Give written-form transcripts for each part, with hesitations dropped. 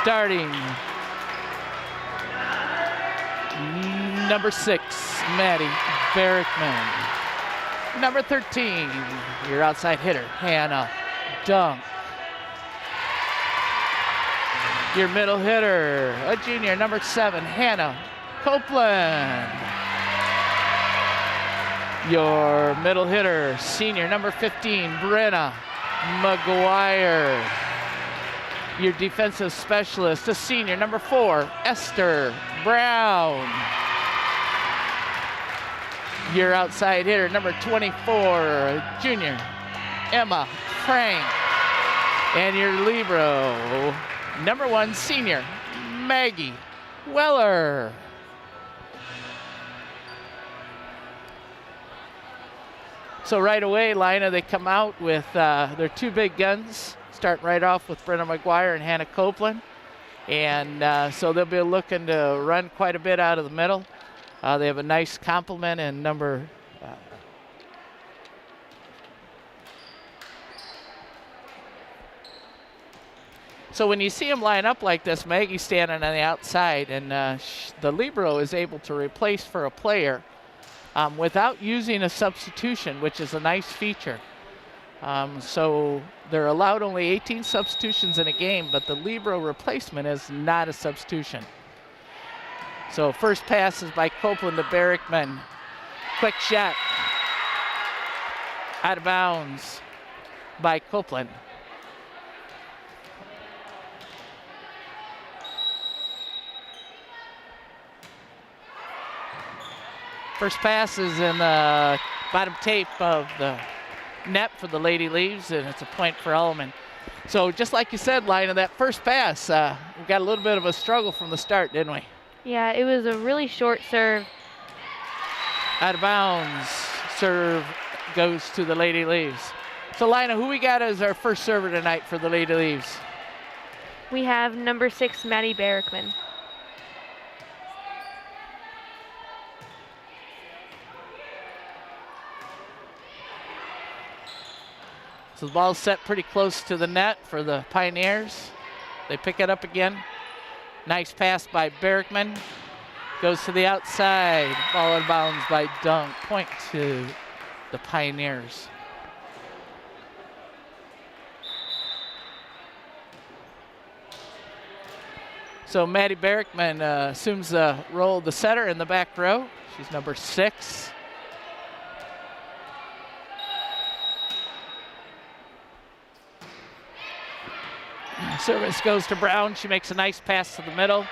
Starting, number 6, Maddie Barrickman. Number 13, your outside hitter, Hannah Dunk. Your middle hitter, a junior, number 7, Hannah Copeland. Your middle hitter, senior, number 15, Brenna McGuire. Your defensive specialist, a senior, number 4, Esther Brown. Your outside hitter, number 24, junior, Emma Frank. And your libero, number 1, senior, Maggie Weller. So right away, Lina, they come out with their 2 big guns, starting right off with Brenna McGuire and Hannah Copeland. And so they'll be looking to run quite a bit out of the middle. They have a nice complement and number so when you see them line up like this, Maggie's standing on the outside, and the libero is able to replace for a player without using a substitution, which is a nice feature. So they're allowed only 18 substitutions in a game, but the libero replacement is not a substitution. So first pass is by Copeland to Barrickman. Quick shot. Out of bounds by Copeland. First pass is in the bottom tape of the net for the Lady Leaves, and it's a point for Alleman. So just like you said, Lina, that first pass, we got a little bit of a struggle from the start, didn't we? Yeah, it was a really short serve. Out of bounds, serve goes to the Lady Leaves. So Lina, who we got as our first server tonight for the Lady Leaves? We have number 6, Maddie Barrickman. So the ball's set pretty close to the net for the Pioneers. They pick it up again. Nice pass by Barrickman. Goes to the outside. Ball out of bounds by Dunk. Point to the Pioneers. So Maddie Barrickman assumes the role of the setter in the back row. She's number 6. Service goes to Brown. She makes a nice pass to the middle.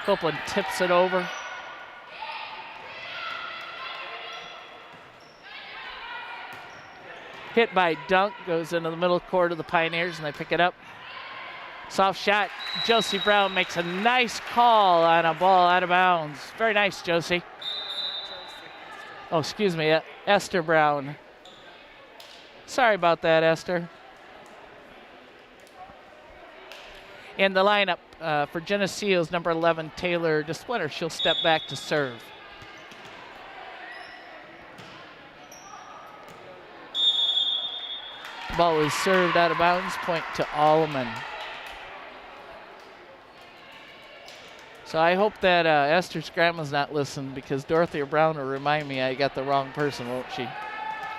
Copeland tips it over. Hit by Dunk, goes into the middle court of the Pioneers, and they pick it up. Soft shot. Josie Brown makes a nice call on a ball out of bounds. Very nice, Josie. Oh, excuse me, Esther Brown. Sorry about that, Esther. In the lineup for Geneseo's number 11, Taylor DeSplinter. She'll step back to serve. Ball is served out of bounds, point to Alleman. So I hope that Esther's grandma's not listening, because Dorothea Brown will remind me I got the wrong person, won't she?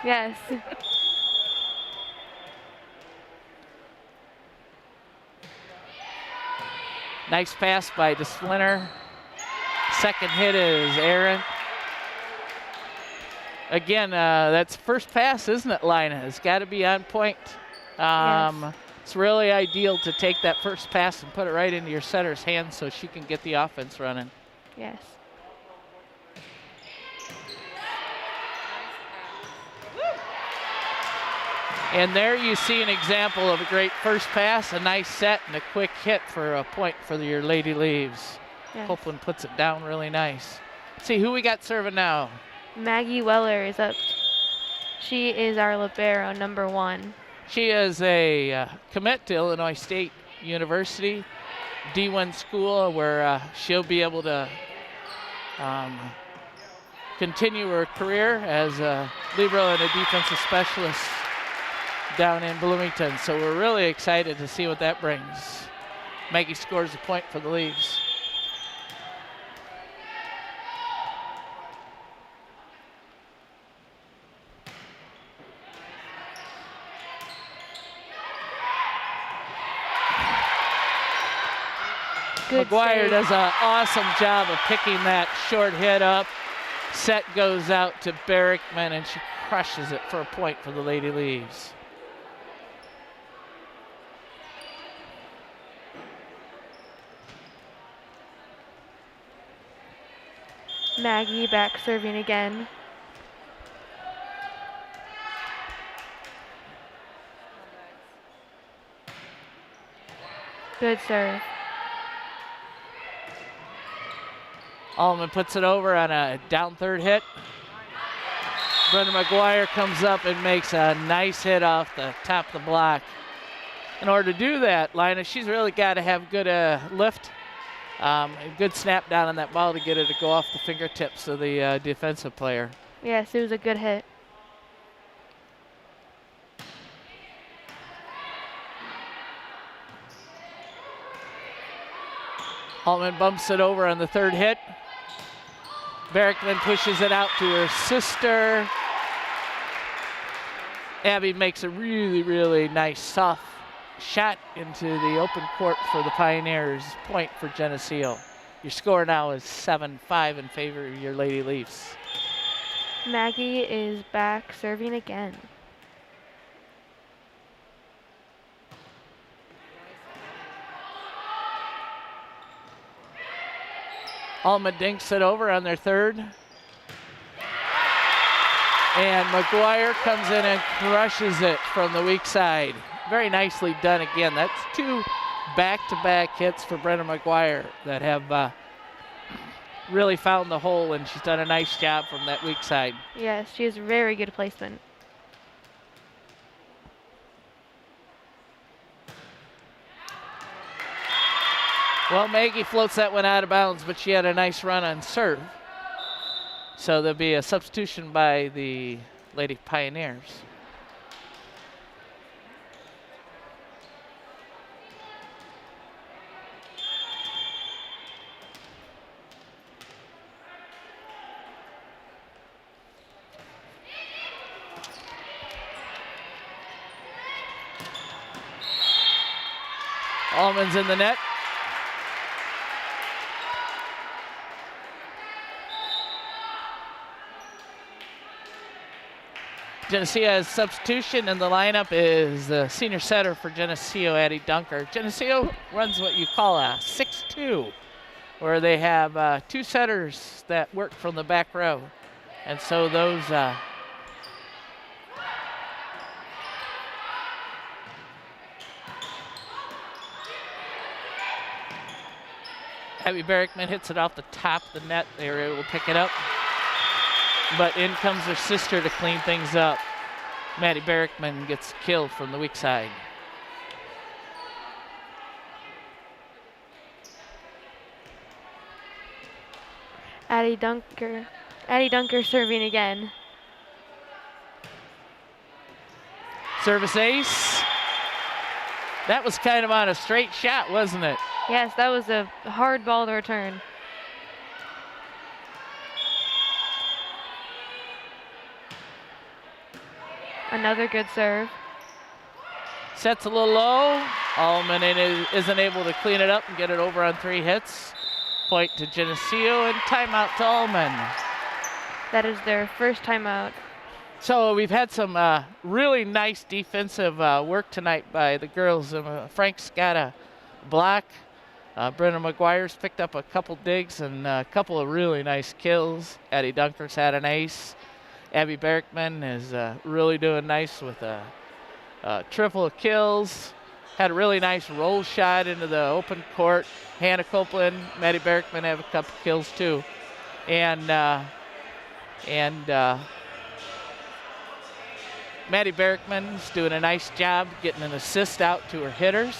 Yes. Nice pass by DeSplinter. Second hit is Aaron. Again, that's first pass, isn't it, Lina? It's got to be on point. Yes. It's really ideal to take that first pass and put it right into your setter's hands so she can get the offense running. Yes. And there you see an example of a great first pass, a nice set, and a quick hit for a point for your Lady Leaves. Yes. Copeland puts it down really nice. See who we got serving now. Maggie Weller is up. She is our libero, number 1. She is a commit to Illinois State University, D1 school, where she'll be able to continue her career as a libero and a defensive specialist down in Bloomington. So we're really excited to see what that brings. Maggie scores a point for the Leaves. Good McGuire save. does an awesome job of picking that short hit up. Set goes out to Berrickman, and she crushes it for a point for the Lady Leaves. Maggie back serving again. Good serve. Alleman puts it over on a down third hit. Brenda McGuire comes up and makes a nice hit off the top of the block. In order to do that, Lina, she's really got to have good lift, a good snap down on that ball to get it to go off the fingertips of the defensive player. Yes, it was a good hit. Alleman bumps it over on the third hit. Berrickman pushes it out to her sister. Abby makes a really, really nice soft shot into the open court for the Pioneers. Point for Geneseo. Your score now is 7-5 in favor of your Lady Leafs. Maggie is back serving again. Alleman dinks it over on their third. And McGuire comes in and crushes it from the weak side. Very nicely done again. That's two back-to-back hits for Brenda McGuire that have really found the hole, and she's done a nice job from that weak side. Yes, she has very good placement. Well, Maggie floats that one out of bounds, but she had a nice run on serve. So there'll be a substitution by the Lady Pioneers. Alleman's in the net. Geneseo has substitution, and the lineup is the senior setter for Geneseo, Addie Dunker. Geneseo runs what you call a 6-2, where they have two setters that work from the back row. And so those Abby Berrickman hits it off the top of the net. They were able to pick it up. But in comes her sister to clean things up. Maddie Berrickman gets killed from the weak side. Addie Dunker serving again. Service ace. That was kind of on a straight shot, wasn't it? Yes, that was a hard ball to return. Another good serve. Sets a little low. Alleman isn't able to clean it up and get it over on three hits. Point to Geneseo and timeout to Alleman. That is their first timeout. So we've had some really nice defensive work tonight by the girls. Frank's got a block. Brenda McGuire's picked up a couple digs and a couple of really nice kills. Addie Dunker's had an ace. Abby Berrickman is really doing nice with a triple of kills. Had a really nice roll shot into the open court. Hannah Copeland, Maddie Berrickman have a couple kills too. And Maddie Berrickman's doing a nice job getting an assist out to her hitters.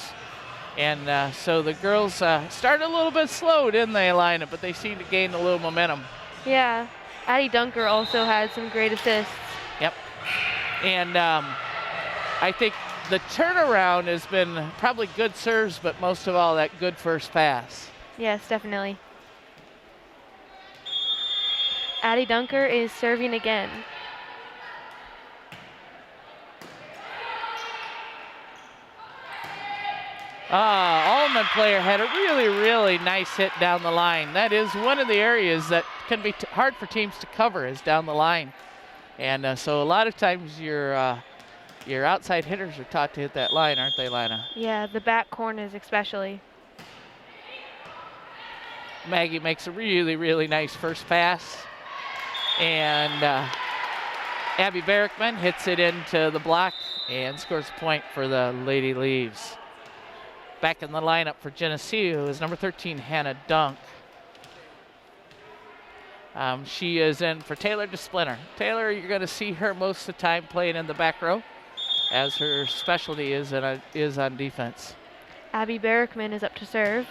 And so the girls started a little bit slow, didn't they, Alina? But they seem to gain a little momentum. Yeah, Addie Dunker also had some great assists. Yep. And I think the turnaround has been probably good serves, but most of all that good first pass. Yes, definitely. Addie Dunker is serving again. Alleman player had a really, really nice hit down the line. That is one of the areas that can be hard for teams to cover, is down the line. And so a lot of times your outside hitters are taught to hit that line, aren't they, Lana? Yeah, the back corners especially. Maggie makes a really, really nice first pass. And Abby Barrickman hits it into the block and scores a point for the Lady Leaves. Back in the lineup for Geneseo is number 13, Hannah Dunk. She is in for Taylor DeSplinter. Taylor, you're going to see her most of the time playing in the back row, as her specialty is on defense. Abby Barrickman is up to serve.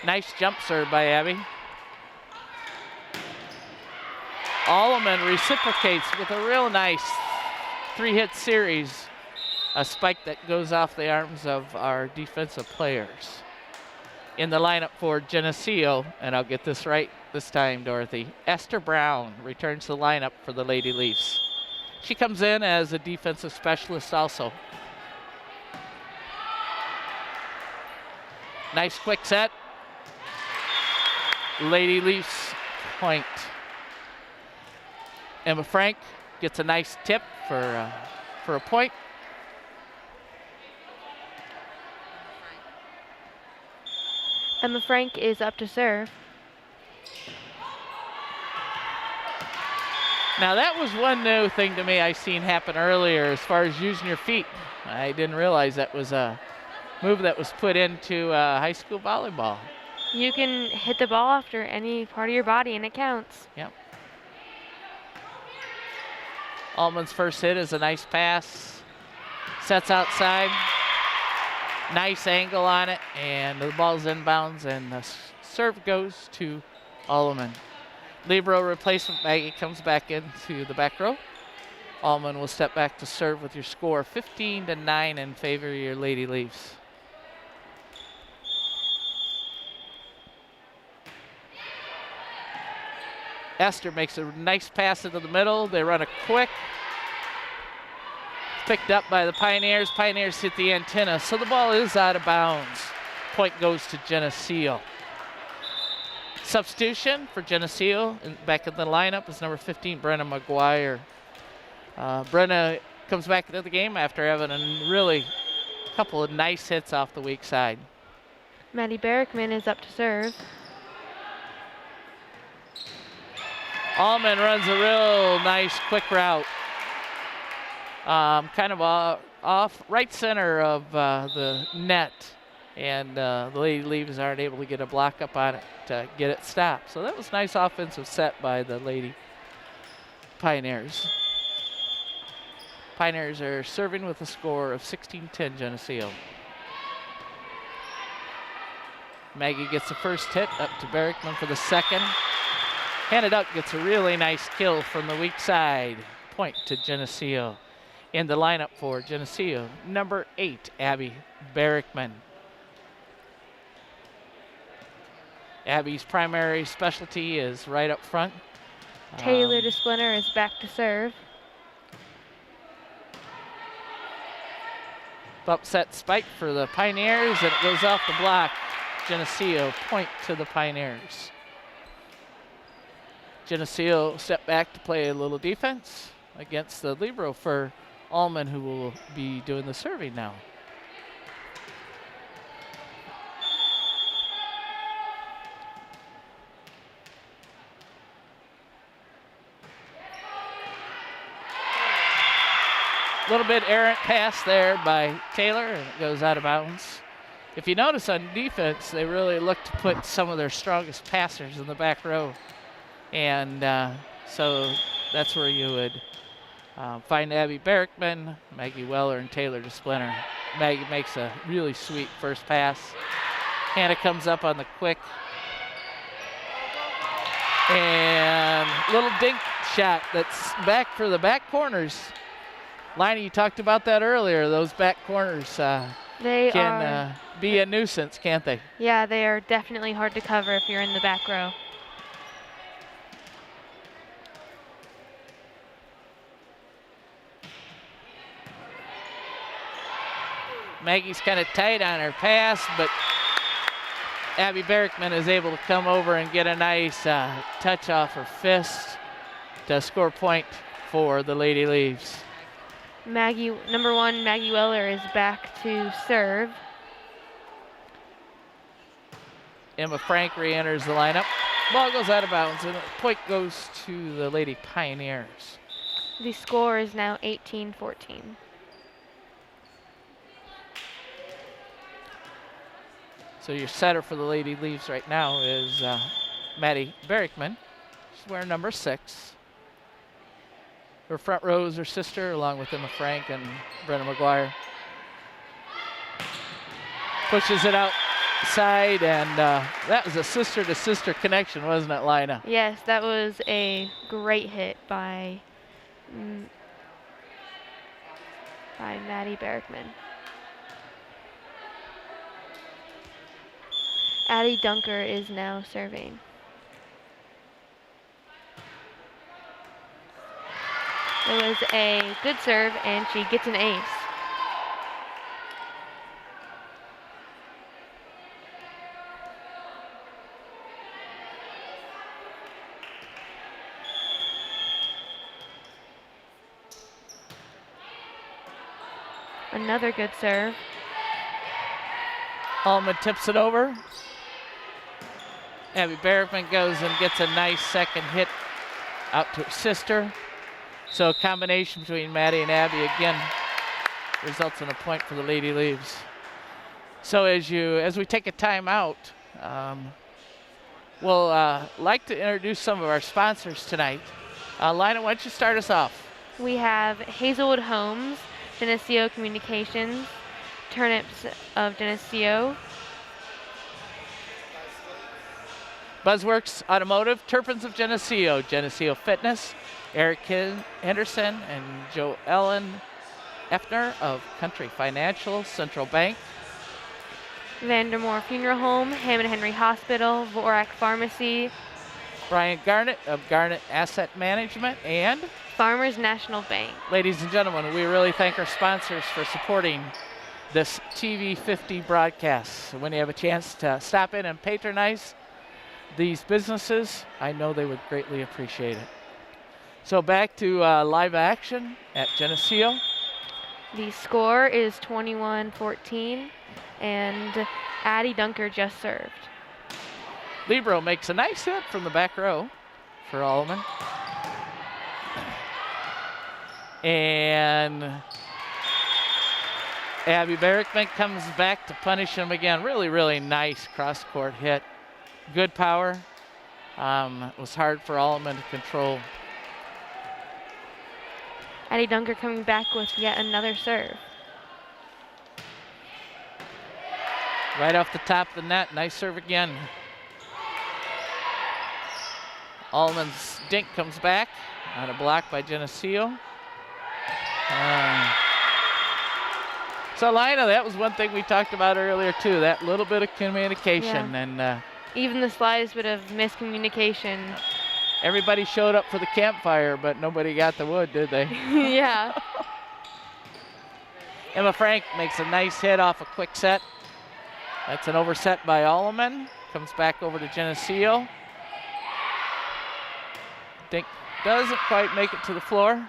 Nice jump serve by Abby. Alleman reciprocates with a real nice 3-hit series. A spike that goes off the arms of our defensive players. In the lineup for Geneseo, and I'll get this right this time, Dorothy, Esther Brown returns to the lineup for the Lady Leafs. She comes in as a defensive specialist also. Nice quick set. Lady Leafs point. Emma Frank gets a nice tip for a point. Emma Frank is up to serve. Now that was one new thing to me I seen happen earlier as far as using your feet. I didn't realize that was a move that was put into high school volleyball. You can hit the ball after any part of your body and it counts. Yep. Alleman's first hit is a nice pass. Sets outside. Nice angle on it, and the ball's inbounds, and the serve goes to Alleman. Libero replacement, Maggie comes back into the back row. Alleman will step back to serve with your score 15-9 in favor of your Lady Leafs. Esther makes a nice pass into the middle. They run a quick. Picked up by the Pioneers. Pioneers hit the antenna, so the ball is out of bounds. Point goes to Geneseo. Substitution for Geneseo, back in the lineup is number 15, Brenna McGuire. Brenna comes back into the game after having a really couple of nice hits off the weak side. Maddie Barrickman is up to serve. Alleman runs a real nice quick route. Kind of off right center of the net, and the Lady Leaves aren't able to get a block up on it to get it stopped. So that was a nice offensive set by the Lady Pioneers. Pioneers are serving with a score of 16-10 Geneseo. Maggie gets the first hit up to Barrickman for the second. Handed up, gets a really nice kill from the weak side. Point to Geneseo. In the lineup for Geneseo, number 8, Abby Barrickman. Abby's primary specialty is right up front. Taylor DeSplinter is back to serve. Bump set spike for the Pioneers, and it goes off the block. Geneseo, point to the Pioneers. Geneseo step back to play a little defense against the libero for Alleman, who will be doing the serving now. A little bit errant pass there by Taylor, and it goes out of bounds. If you notice on defense, they really look to put some of their strongest passers in the back row. And so that's where you would find Abby Barrickman, Maggie Weller, and Taylor DeSplinter. Maggie makes a really sweet first pass. Hannah comes up on the quick. And little dink shot that's back for the back corners. Liney, you talked about that earlier. Those back corners They can are. be a nuisance, can't they? Yeah, they are definitely hard to cover if you're in the back row. Maggie's kind of tight on her pass, but Abby Berrickman is able to come over and get a nice touch off her fist to score a point for the Lady Leaves. Number 1, Maggie Weller is back to serve. Emma Frank re-enters the lineup. Ball goes out of bounds, and the point goes to the Lady Pioneers. The score is now 18-14. So your setter for the Lady Leaves right now is Maddie Berrickman. She's wearing number 6. Her front row is her sister, along with Emma Frank and Brenna McGuire. Pushes it outside, and that was a sister-to-sister connection, wasn't it, Lina? Yes, that was a great hit by Maddie Berrickman. Addie Dunker is now serving. It was a good serve, and she gets an ace. Another good serve. Alleman tips it over. Abby Berrickman goes and gets a nice second hit out to her sister. So a combination between Maddie and Abby again results in a point for the Lady Leaves. So as we take a timeout, we'll like to introduce some of our sponsors tonight. Lina, why don't you start us off? We have Hazelwood Homes, Geneseo Communications, Turnips of Geneseo, Buzzworks Automotive, Turpins of Geneseo, Geneseo Fitness, Eric Henderson and Joe Ellen Effner of Country Financial, Central Bank, Vandermoor Funeral Home, Hammond Henry Hospital, Vorak Pharmacy, Brian Garnett of Garnett Asset Management, and Farmers National Bank. Ladies and gentlemen, we really thank our sponsors for supporting this TV50 broadcast. When you have a chance to stop in and patronize these businesses, I know they would greatly appreciate it. So back to live action at Geneseo. The score is 21-14, and Addie Dunker just served. Libero makes a nice hit from the back row for Alleman. And Abby Berrickman comes back to punish him again. Really, really nice cross-court hit. Good power. It was hard for Alleman to control. Addie Dunker coming back with yet another serve. Right off the top of the net. Nice serve again. Alleman's dink comes back on a block by Geneseo. So Lina, that was one thing we talked about earlier too, that little bit of communication. Yeah. And even the slightest bit of miscommunication. Everybody showed up for the campfire, but nobody got the wood, did they? Yeah. Emma Frank makes a nice hit off a quick set. That's an overset by Alleman. Comes back over to Geneseo. Dink doesn't quite make it to the floor.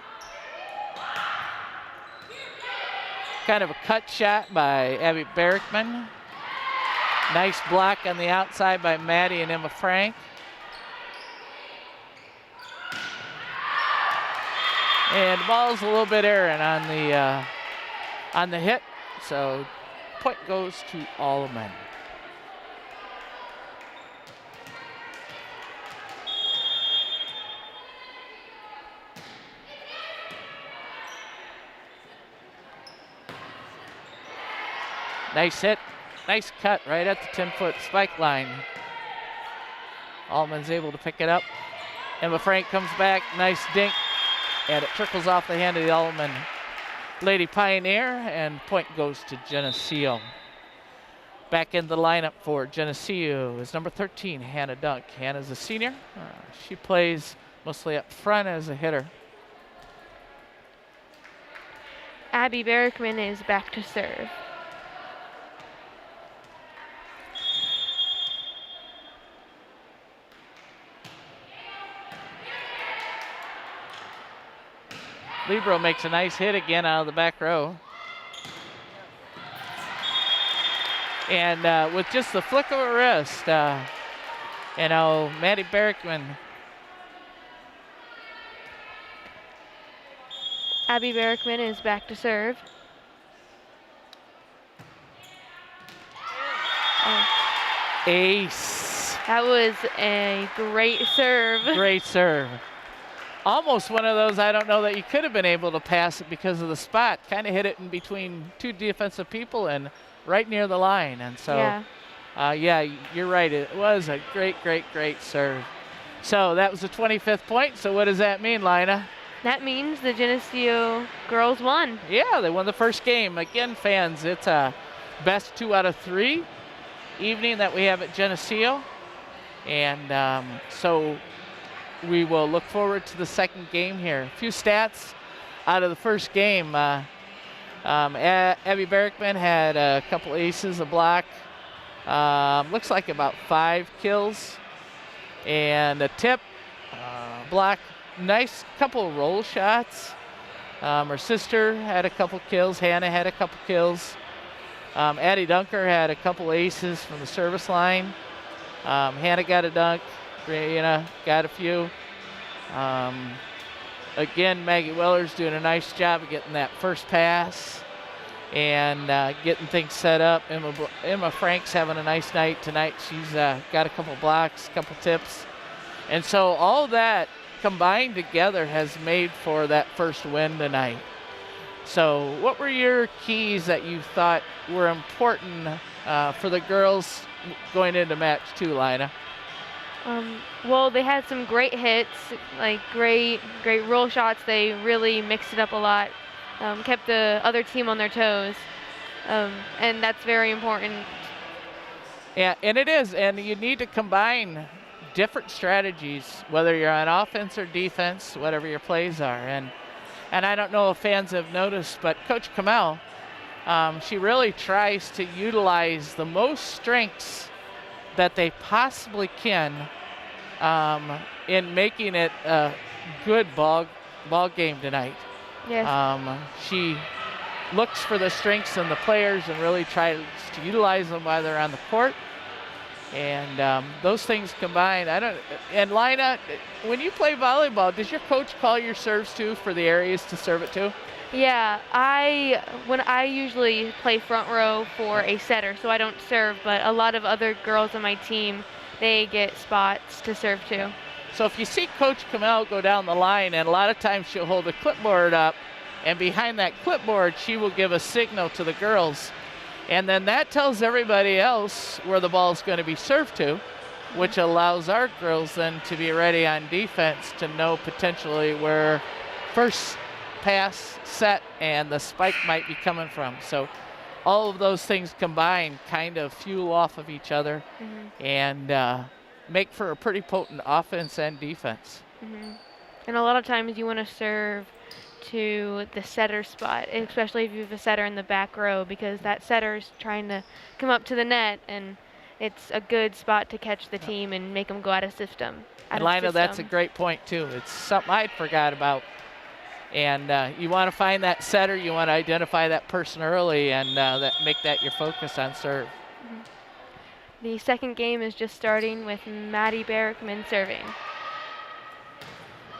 Kind of a cut shot by Abby Berrickman. Nice block on the outside by Maddie and Emma Frank. And the ball's a little bit errant on the hit, so point goes to Alleman. Nice hit, nice cut right at the 10-foot spike line. Alleman's able to pick it up. Emma Frank comes back, nice dink, and it trickles off the hand of the Alleman Lady Pioneer, and point goes to Geneseo. Back in the lineup for Geneseo is number 13, Hannah Dunk. Hannah's a senior. She plays mostly up front as a hitter. Abby Berkman is back to serve. Libero makes a nice hit again out of the back row. And with just the flick of a wrist, Maddie Berkman. Abby Berkman is back to serve. Oh. Ace. That was a great serve. Great serve. Almost one of those, I don't know that you could have been able to pass it because of the spot. Kind of hit it in between two defensive people and right near the line. And so, yeah, you're right. It was a great, great, great serve. So that was the 25th point. So what does that mean, Lina? That means the Geneseo girls won. Yeah, they won the first game. Again, fans, it's a best 2 out of 3 evening that we have at Geneseo. And so we will look forward to the second game here. A few stats out of the first game. Abby Berkman had a couple aces, a block. Looks like about 5 kills. And a tip, block, nice couple roll shots. Her sister had a couple kills. Hannah had a couple kills. Addie Dunker had a couple aces from the service line. Hannah got a dunk. Brianna got a few. Again, Maggie Weller's doing a nice job of getting that first pass and getting things set up. Emma Frank's having a nice night tonight. She's got a couple blocks, a couple tips. And so all that combined together has made for that first win tonight. So what were your keys that you thought were important for the girls going into match 2, Lina? Well, they had some great hits, like great roll shots. They really mixed it up a lot, kept the other team on their toes, and that's very important. Yeah, and it is, and you need to combine different strategies, whether you're on offense or defense, whatever your plays are. And I don't know if fans have noticed, but Coach Kamel, she really tries to utilize the most strengths that they possibly can in making it a good ball game tonight. Yes. She looks for the strengths in the players and really tries to utilize them while they're on the court. And those things combined, and Lina, when you play volleyball, does your coach call your serves too for the areas to serve it to? Yeah, when I usually play front row for a setter, so I don't serve, but a lot of other girls on my team, they get spots to serve to. So if you see Coach Kamel go down the line, and a lot of times she'll hold a clipboard up, and behind that clipboard, she will give a signal to the girls. And then that tells everybody else where the ball is going to be served to, which allows our girls then to be ready on defense to know potentially where first pass, set, and the spike might be coming from. So all of those things combined kind of fuel off of each other and make for a pretty potent offense and defense. And a lot of times you want to serve to the setter spot, especially if you have a setter in the back row, because that setter is trying to come up to the net, and it's a good spot to catch the team and make them go out of system. And Lina, that's a great point too. It's something I'd forgot about. And you want to find that setter, you want to identify that person early and make that your focus on serve. The second game is just starting with Maddie Berkman serving.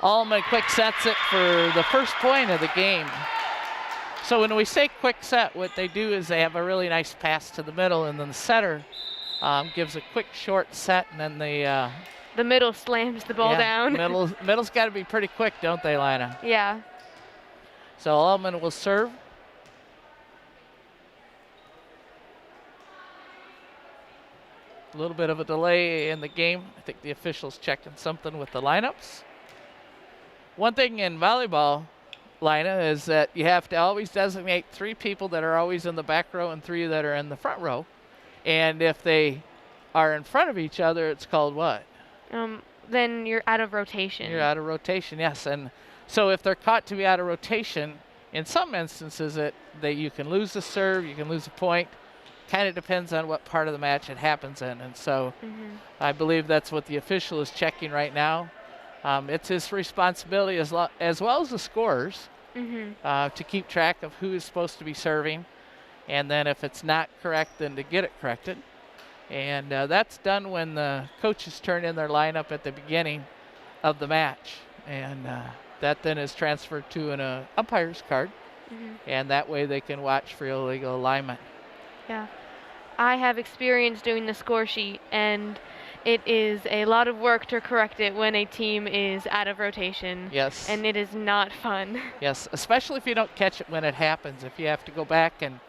Alleman quick sets it for the first point of the game. So when we say quick set, what they do is they have a really nice pass to the middle, and then the setter gives a quick short set, and then the middle slams the ball down. Middle's got to be pretty quick, don't they, Lina? Yeah. So Alleman will serve. A little bit of a delay in the game. I think the officials checking something with the lineups. One thing in volleyball, Lina, is that you have to always designate 3 people that are always in the back row and 3 that are in the front row. And if they are in front of each other, it's called what? Then you're out of rotation. You're out of rotation, yes. And so if they're caught to be out of rotation, in some instances you can lose the serve, you can lose a point. Kind of depends on what part of the match it happens in. And so I believe that's what the official is checking right now. It's his responsibility as well as the scorers to keep track of who is supposed to be serving. And then if it's not correct, then to get it corrected. And that's done when the coaches turn in their lineup at the beginning of the match. And that then is transferred to an umpire's card. And that way they can watch for illegal alignment. Yeah. I have experience doing the score sheet, and it is a lot of work to correct it when a team is out of rotation. Yes. And it is not fun. Yes, especially if you don't catch it when it happens. If you have to go back and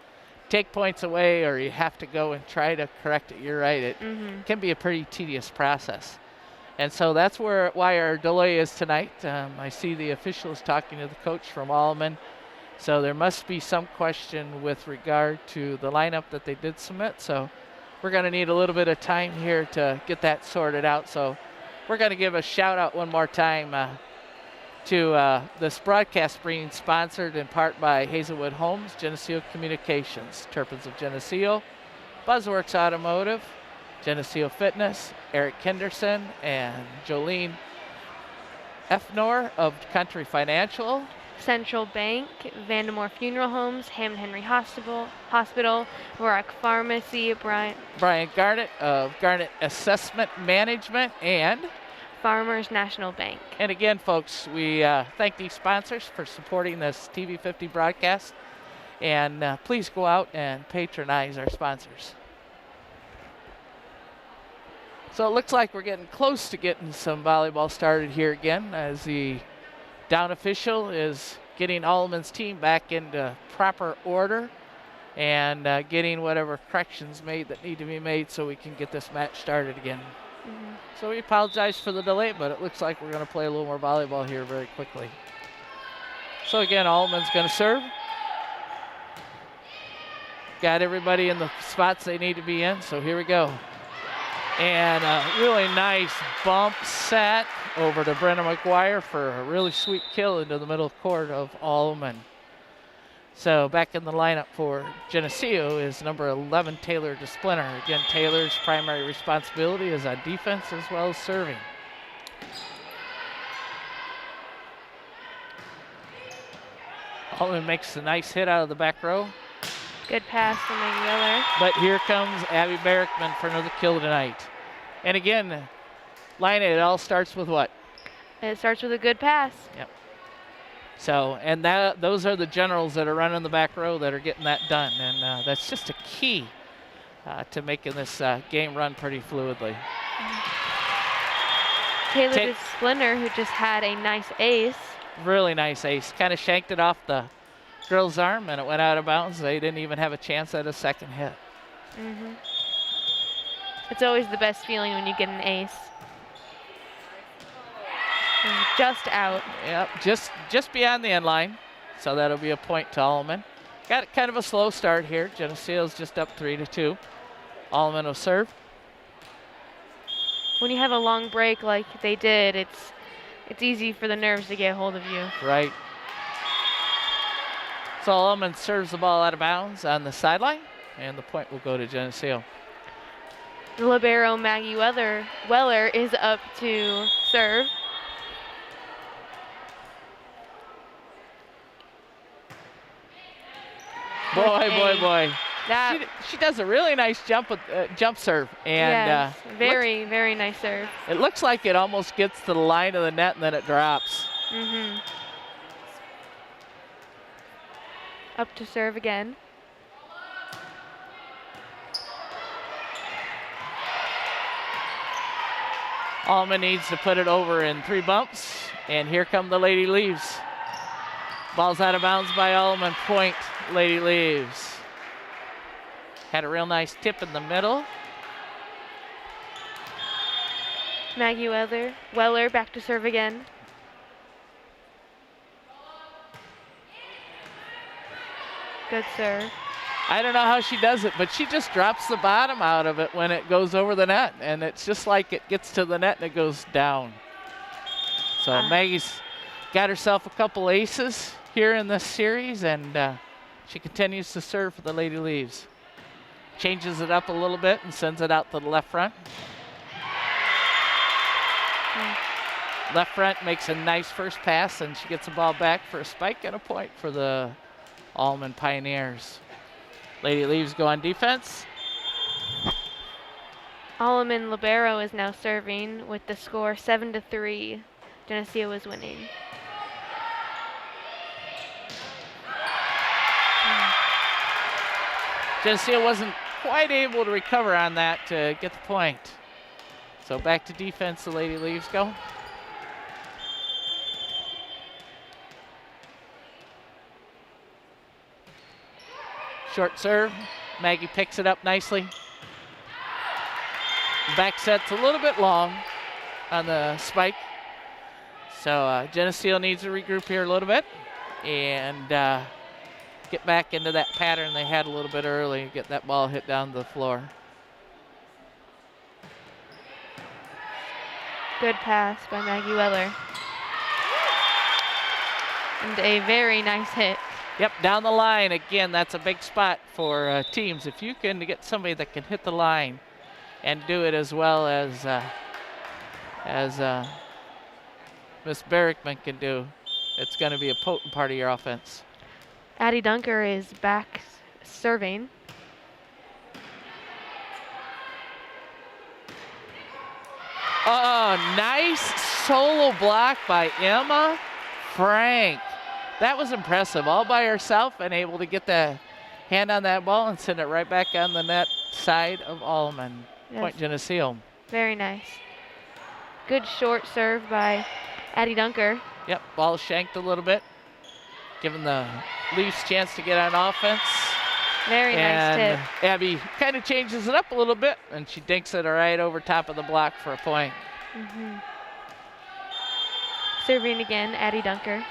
take points away, or you have to go and try to correct it, you're right, it can be a pretty tedious process. And so that's why our delay is tonight. I see the officials talking to the coach from Alleman. So there must be some question with regard to the lineup that they did submit. So we're going to need a little bit of time here to get that sorted out. So we're going to give a shout out one more time to this broadcast being sponsored in part by Hazelwood Homes, Geneseo Communications, Turpins of Geneseo, Buzzworks Automotive, Geneseo Fitness, Eric Henderson, and Jolene Efnor of Country Financial, Central Bank, Vandemore Funeral Homes, Hammond Henry Hospital, Rock Pharmacy, Brian Garnett of Garnett Assessment Management, and Farmers National Bank. And again, folks, we thank these sponsors for supporting this TV50 broadcast. And please go out and patronize our sponsors. So it looks like we're getting close to getting some volleyball started here again, as the down official is getting Alleman's team back into proper order and getting whatever corrections made that need to be made so we can get this match started again. So we apologize for the delay, but it looks like we're going to play a little more volleyball here very quickly. So again, Alleman's going to serve. Got everybody in the spots they need to be in, so here we go. And a really nice bump set over to Brenna McGuire for a really sweet kill into the middle court of Alleman. So back in the lineup for Geneseo is number 11, Taylor DeSplinter. Again, Taylor's primary responsibility is on defense as well as serving. Alleman makes a nice hit out of the back row. Good pass from Maggie Miller. But here comes Abby Barrickman for another kill tonight. And again, Lina, it all starts with what? It starts with a good pass. Yep. So, and those are the generals that are running the back row that are getting that done. And that's just a key to making this game run pretty fluidly. Taylor DeSplinter, who just had a nice ace. Really nice ace. Kind of shanked it off the girl's arm and it went out of bounds. They didn't even have a chance at a second hit. It's always the best feeling when you get an ace. And just out. Yep, just beyond the end line. So that'll be a point to Alleman. Got kind of a slow start here. Geneseo's just up 3-2. Alleman will serve. When you have a long break like they did, it's easy for the nerves to get a hold of you. Right. So Alleman serves the ball out of bounds on the sideline, and the point will go to Geneseo. The libero Maggie Weller is up to serve. Boy. She does a really nice jump serve. And yes, very nice serve. It looks like it almost gets to the line of the net and then it drops. Up to serve again. Alleman needs to put it over in 3 bumps, and here come the Lady Leaves. Ball's out of bounds by Alleman. Point, Lady Leaves. Had a real nice tip in the middle. Maggie Weller back to serve again. Good serve. I don't know how she does it, but she just drops the bottom out of it when it goes over the net, and it's just like it gets to the net and it goes down. So Maggie's got herself a couple aces here in this series, and she continues to serve for the Lady Leaves. Changes it up a little bit and sends it out to the left front. Left front makes a nice first pass, and she gets the ball back for a spike and a point for the Alleman Pioneers. Lady Leaves go on defense. Alleman libero is now serving with the score 7-3. Geneseo is winning. Geneseo wasn't quite able to recover on that to get the point. So back to defense, the Lady Leaves go. Short serve. Maggie picks it up nicely. Back set's a little bit long on the spike. So Geneseo needs to regroup here a little bit and get back into that pattern they had a little bit early, get that ball hit down to the floor. Good pass by Maggie Weller. And a very nice hit. Yep, down the line. Again, that's a big spot for teams. If you can get somebody that can hit the line and do it as well as Miss Barrickman can do, it's going to be a potent part of your offense. Addie Dunker is back serving. Oh, nice solo block by Emma Frank. That was impressive, all by herself and able to get the hand on that ball and send it right back on the net side of Alleman. Yes. Point Geneseo. Very nice. Good short serve by Addie Dunker. Yep, ball shanked a little bit, giving the Leafs chance to get on offense. Very nice tip. Abby kind of changes it up a little bit, and she dinks it right over top of the block for a point. Serving again, Addie Dunker.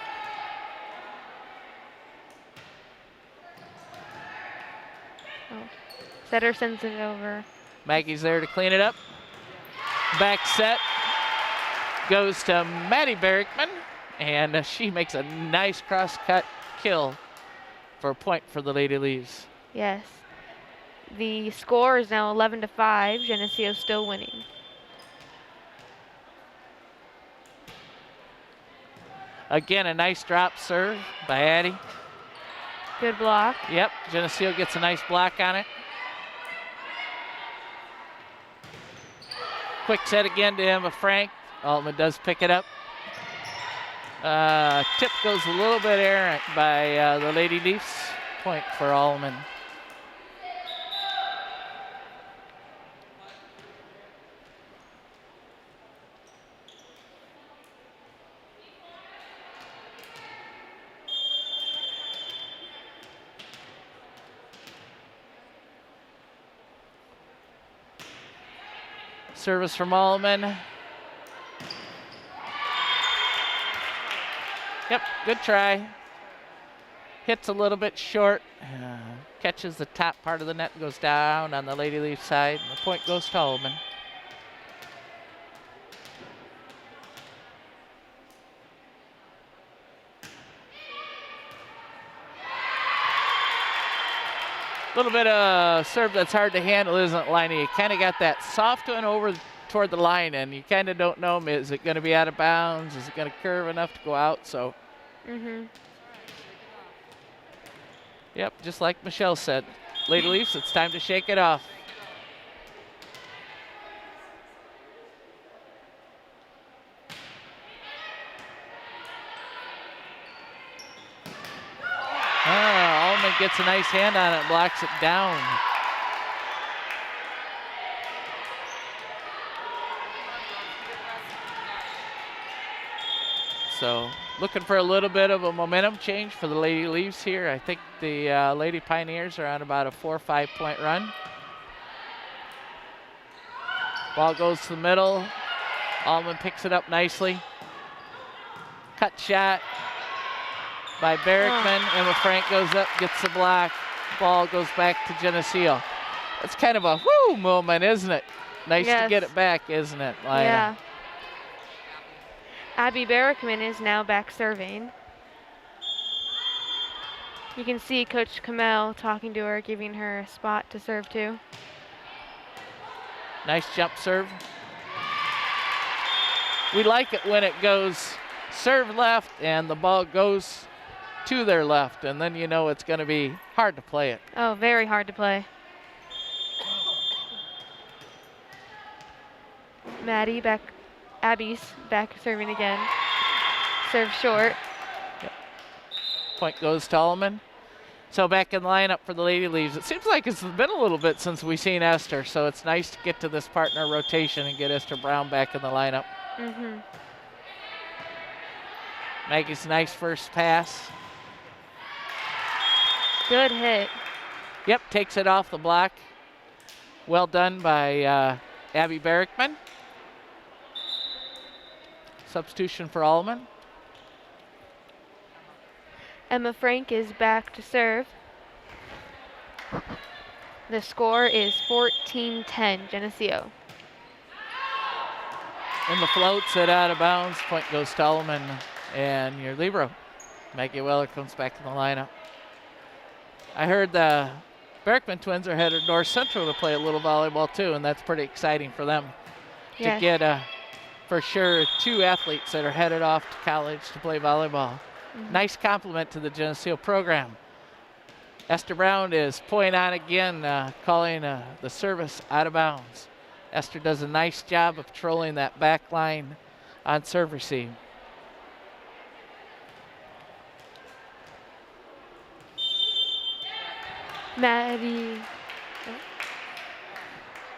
Setter sends it over. Maggie's there to clean it up. Back set goes to Maddie Barrickman, and she makes a nice cross-cut kill for a point for the Lady Leaves. Yes. The score is now 11-5. Geneseo still winning. Again, a nice drop serve by Addie. Good block. Yep, Geneseo gets a nice block on it. Quick set again to Emma Frank. Alleman does pick it up. Tip goes a little bit errant by the Lady Leafs. Point for Alleman. Service from Alleman. Yep, good try. Hits a little bit short. Catches the top part of the net, goes down on the Lady Leaf side. And the point goes to Alleman. A little bit of serve that's hard to handle, isn't it, Liney? You kind of got that soft one over toward the line, and you kind of don't know, is it going to be out of bounds? Is it going to curve enough to go out? So, yep, just like Michelle said, Lady Leafs, it's time to shake it off. Alleman gets a nice hand on it and blocks it down. So looking for a little bit of a momentum change for the Lady Leaves here. I think the Lady Pioneers are on about a 4 or 5 point run. Ball goes to the middle. Alleman picks it up nicely. Cut shot. by Berrickman. Emma Frank goes up, gets the block. Ball goes back to Geneseo. It's kind of a whoo moment, isn't it? Nice to get it back, isn't it, Lila? Yeah. Abby Berrickman is now back serving. You can see Coach Kamel talking to her, giving her a spot to serve to. Nice jump serve. We like it when it goes serve left and the ball goes to their left, and then you know it's going to be hard to play it. Oh, very hard to play. Abby's back serving again. Serve short. Yep. Point goes to Alleman. So back in the lineup for the Lady Leaves. It seems like it's been a little bit since we've seen Esther, so it's nice to get to this partner rotation and get Esther Brown back in the lineup. Mm-hmm. Maggie's nice first pass. Good hit. Yep, takes it off the block. Well done by Abby Berrickman. Substitution for Alleman. Emma Frank is back to serve. The score is 14-10, Geneseo. Emma floats it out of bounds. Point goes to Alleman, and your libero, Maggie Weller, comes back in the lineup. I heard the Berrickman twins are headed North Central to play a little volleyball too, and that's pretty exciting for them to get for sure 2 athletes that are headed off to college to play volleyball. Mm-hmm. Nice compliment to the Geneseo program. Esther Brown is point on again, calling the service out of bounds. Esther does a nice job of patrolling that back line on serve receive. Maddie.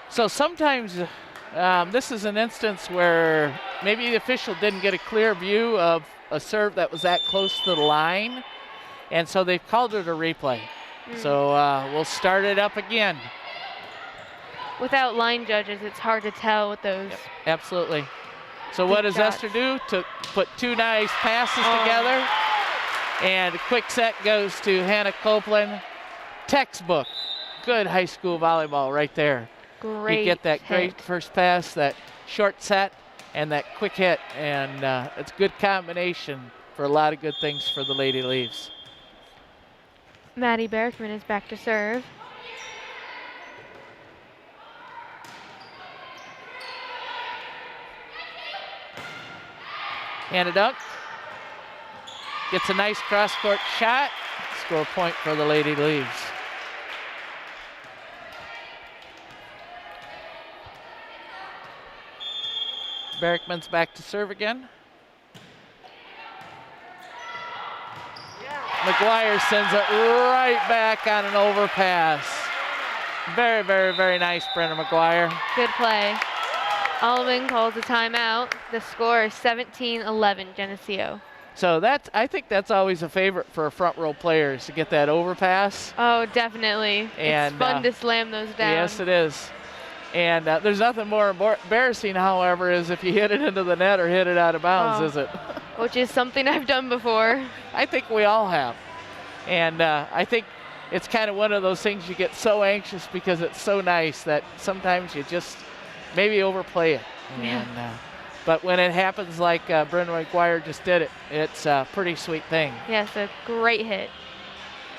So sometimes this is an instance where maybe the official didn't get a clear view of a serve that was that close to the line, and so they've called it a replay. So we'll start it up again. Without line judges, it's hard to tell with those. Yep, absolutely. So what does Esther do? To put 2 nice passes together, and a quick set goes to Hannah Copeland. Textbook. Good high school volleyball right there. Great. You get that great first pass, that short set, and that quick hit, and it's a good combination for a lot of good things for the Lady Leaves. Maddie Berrickman is back to serve. Hand it up. Gets a nice cross-court shot. Score point for the Lady Leaves. Berrickman's back to serve again. McGuire sends it right back on an overpass. Very, very, very nice, Brenda McGuire. Good play. Alleman calls a timeout. The score is 17-11, Geneseo. So I think that's always a favorite for front row players, to get that overpass. Oh, definitely. And, it's fun to slam those down. Yes, it is. And there's nothing more embarrassing, however, is if you hit it into the net or hit it out of bounds, is it? Which is something I've done before. I think we all have. And I think it's kind of one of those things you get so anxious because it's so nice that sometimes you just maybe overplay it. Yeah. And, but when it happens like Brenda McGuire just did it, it's a pretty sweet thing. Yes, a great hit.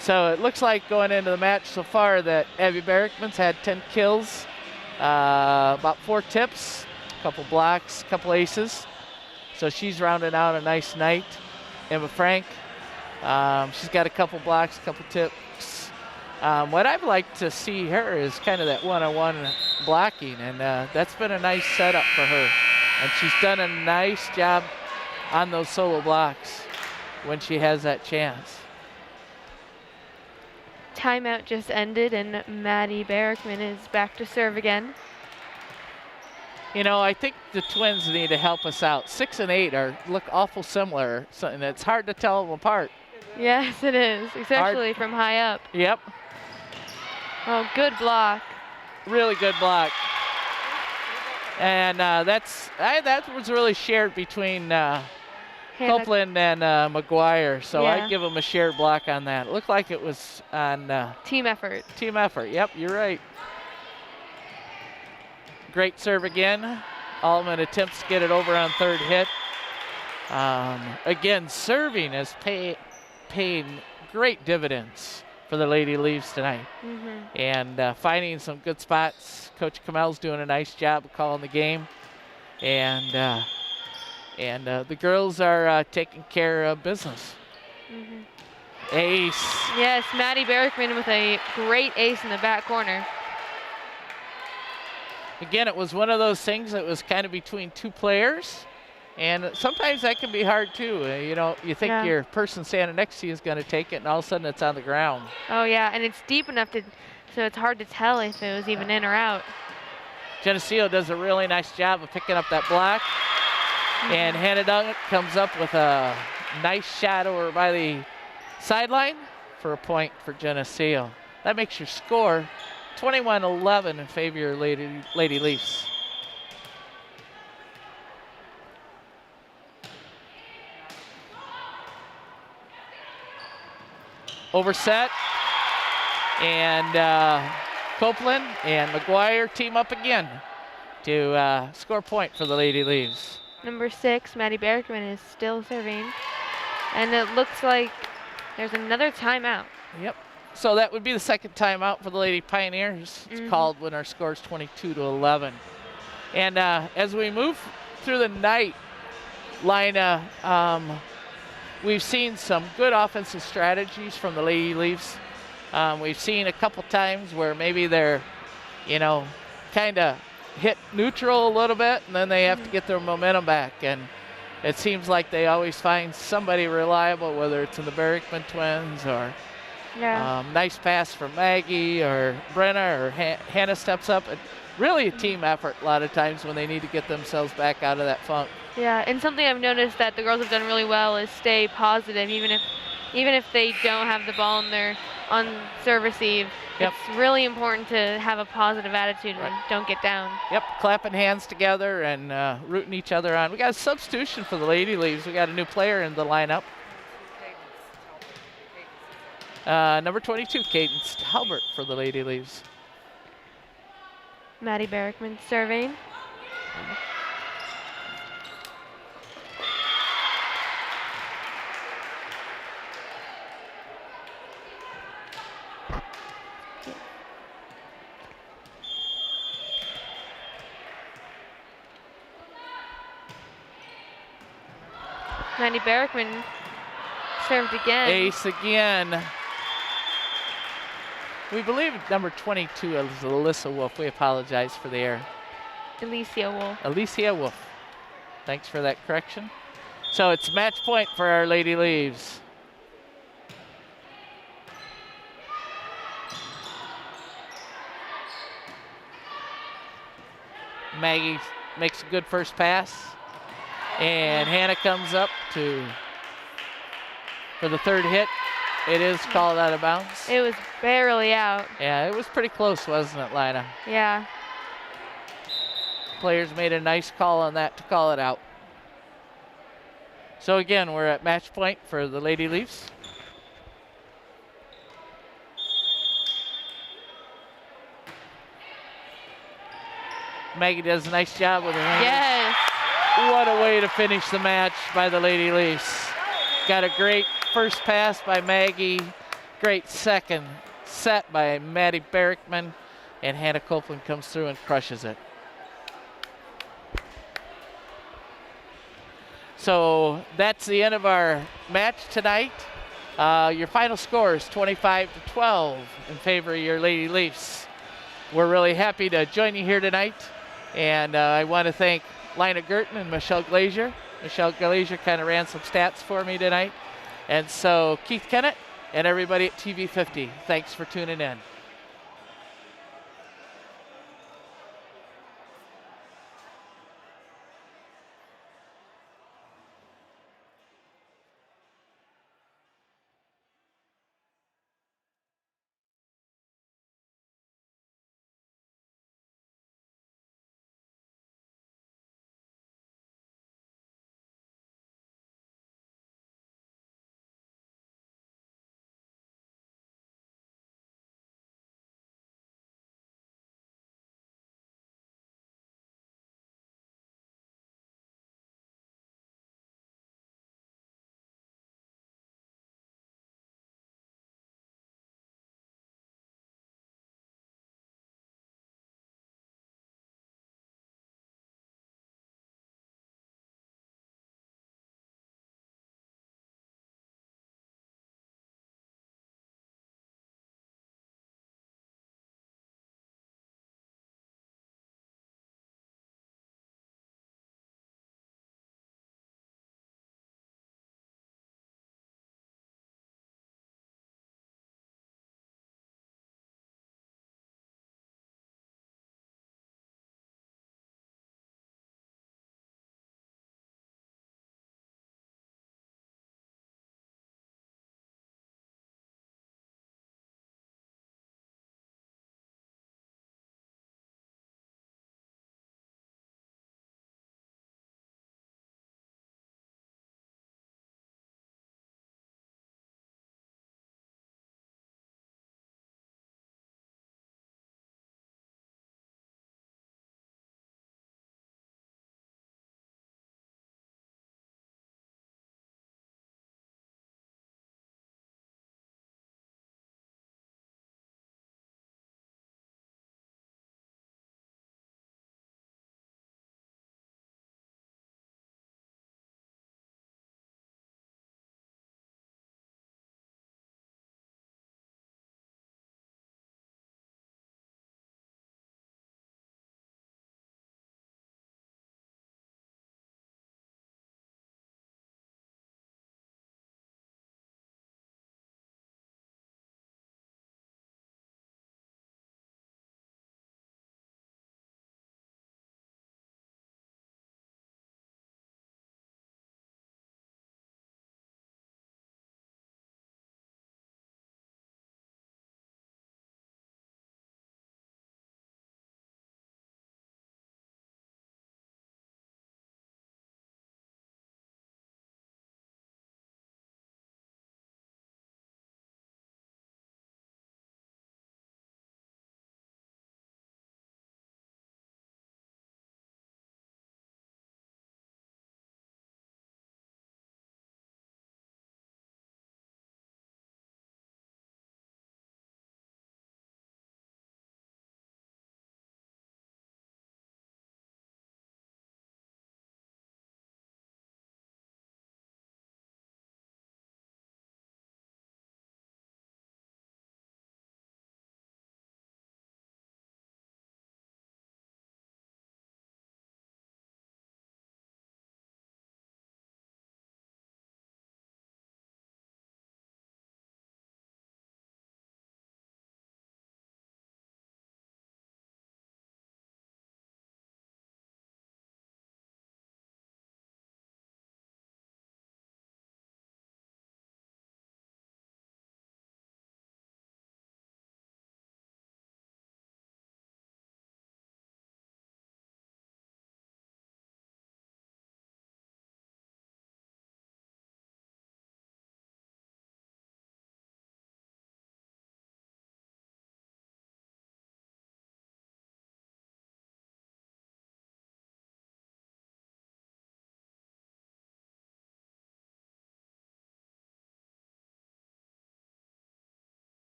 So it looks like going into the match so far that Abby Berrickman's had 10 kills. About 4 tips, a couple blocks, a couple aces. So she's rounding out a nice night. Emma Frank, she's got a couple blocks, a couple tips. What I'd like to see her is kind of that one-on-one blocking, and that's been a nice setup for her. And she's done a nice job on those solo blocks when she has that chance. Timeout just ended, and Maddie Berrickman is back to serve again. You know, I think the twins need to help us out. 6 and 8 look awful similar, and it's hard to tell them apart. Yes, it is, especially from high up. Yep. Oh, good block. Really good block. And that was really shared between Copeland and McGuire, so Yeah. I'd give them a shared block on that. It looked like it was on Team effort. team effort. Yep, you're right. Great serve again. Alleman attempts to get it over on third hit. Again, serving has paid great dividends for the Lady Leaves tonight. And finding some good spots. Coach Kamel's doing a nice job of calling the game. And the girls are taking care of business. Ace. Yes, Maddie Berrickman with a great ace in the back corner. Again, it was one of those things that was kind of between two players. And sometimes that can be hard too. You know, you think your person standing next to you is going to take it, and all of a sudden it's on the ground. Oh yeah, and it's deep enough so it's hard to tell if it was even in or out. Geneseo does a really nice job of picking up that block. And Hannah Duggan comes up with a nice shot over by the sideline for a point for Geneseo. That makes your score 21-11 in favor of Lady Leafs. Overset, and Copeland and McGuire team up again to score a point for the Lady Leaves. Number 6, Maddie Berrickman is still serving, and it looks like there's another timeout. Yep. So that would be the second timeout for the Lady Pioneers. It's called when our score is 22-11. And as we move through the night, Lina, we've seen some good offensive strategies from the Lady Leafs. We've seen a couple times where maybe they're, you know, kind of hit neutral a little bit, and then they have to get their momentum back. And it seems like they always find somebody reliable, whether it's in the Berrickman twins or nice pass from Maggie or Brenna or Hannah steps up. And really a team effort a lot of times when they need to get themselves back out of that funk. Yeah, and something I've noticed that the girls have done really well is stay positive, even if they don't have the ball on serve receive. Yep. It's really important to have a positive attitude and don't get down. Yep, clapping hands together and rooting each other on. We got a substitution for the Lady Leaves. We got a new player in the lineup. Number 22, Cadence Talbert for the Lady Leaves. Maddie Berrickman serving. Maddie Berrickman served again. Ace again. We believe number 22 is Alyssa Wolf. We apologize for the error. Alicia Wolf. Alicia Wolf. Thanks for that correction. So it's match point for our Lady Leaves. Maggie makes a good first pass. And Hannah comes up for the third hit. It is called out of bounds. It was barely out. Yeah, it was pretty close, wasn't it, Lina? Yeah. Players made a nice call on that to call it out. So again, we're at match point for the Lady Leafs. Maggie does a nice job with her hands. Yes. What a way to finish the match by the Lady Leafs. Got a great first pass by Maggie. Great second set by Maddie Berrickman. And Hannah Copeland comes through and crushes it. So that's the end of our match tonight. Your final score is 25-12 in favor of your Lady Leafs. We're really happy to join you here tonight. And I want to thank Lina Gerton and Michelle Glazier. Michelle Glazier kind of ran some stats for me tonight. And so Keith Kennett and everybody at TV 50, thanks for tuning in.